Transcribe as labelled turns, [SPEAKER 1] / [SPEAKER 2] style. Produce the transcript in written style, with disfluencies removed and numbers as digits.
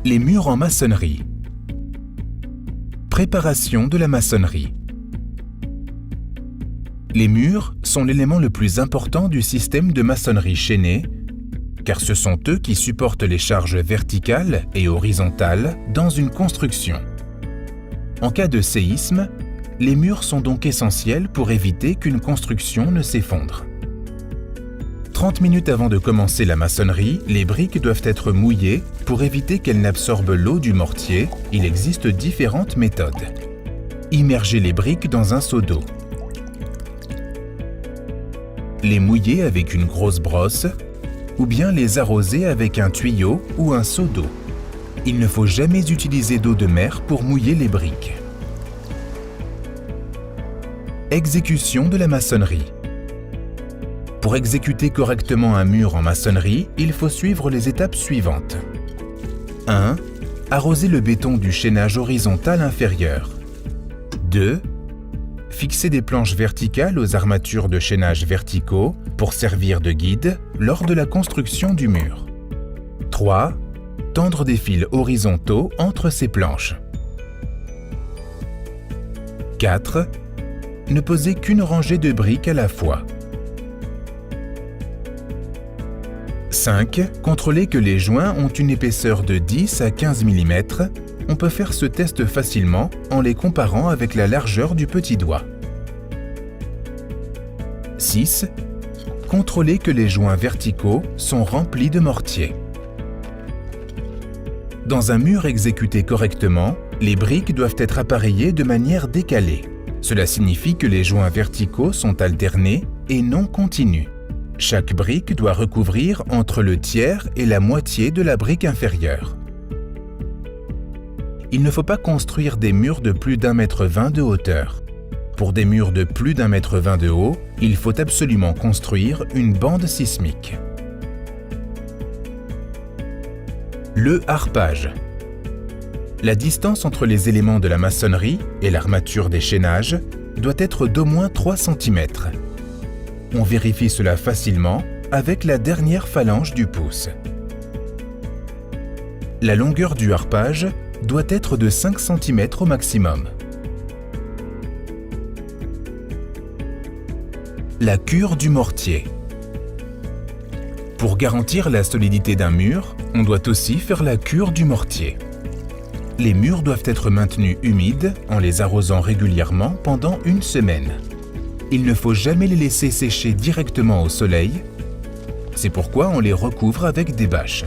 [SPEAKER 1] Les murs en maçonnerie. Préparation de la maçonnerie. Les murs sont l'élément le plus important du système de maçonnerie chaînée, car ce sont eux qui supportent les charges verticales et horizontales dans une construction. En cas de séisme, les murs sont donc essentiels pour éviter qu'une construction ne s'effondre. 30 minutes avant de commencer la maçonnerie, les briques doivent être mouillées pour éviter qu'elles n'absorbent l'eau du mortier. Il existe différentes méthodes. Immerger les briques dans un seau d'eau. Les mouiller avec une grosse brosse ou bien les arroser avec un tuyau ou un seau d'eau. Il ne faut jamais utiliser d'eau de mer pour mouiller les briques. Exécution de la maçonnerie. Pour exécuter correctement un mur en maçonnerie, il faut suivre les étapes suivantes. 1. Arroser le béton du chaînage horizontal inférieur. 2. Fixer des planches verticales aux armatures de chaînage verticaux pour servir de guide lors de la construction du mur. 3. Tendre des fils horizontaux entre ces planches. 4. Ne poser qu'une rangée de briques à la fois. 5. Contrôler que les joints ont une épaisseur de 10 à 15 mm. On peut faire ce test facilement en les comparant avec la largeur du petit doigt. 6. Contrôler que les joints verticaux sont remplis de mortier. Dans un mur exécuté correctement, les briques doivent être appareillées de manière décalée. Cela signifie que les joints verticaux sont alternés et non continus. Chaque brique doit recouvrir entre le tiers et la moitié de la brique inférieure. Il ne faut pas construire des murs de plus d'1,20 m de hauteur. Pour des murs de plus d'1,20 m de haut, il faut absolument construire une bande sismique. Le harpage. La distance entre les éléments de la maçonnerie et l'armature des chaînages doit être d'au moins 3 cm. On vérifie cela facilement avec la dernière phalange du pouce. La longueur du harpage doit être de 5 cm au maximum. La cure du mortier. Pour garantir la solidité d'un mur, on doit aussi faire la cure du mortier. Les murs doivent être maintenus humides en les arrosant régulièrement pendant 1 semaine. Il ne faut jamais les laisser sécher directement au soleil. C'est pourquoi on les recouvre avec des bâches.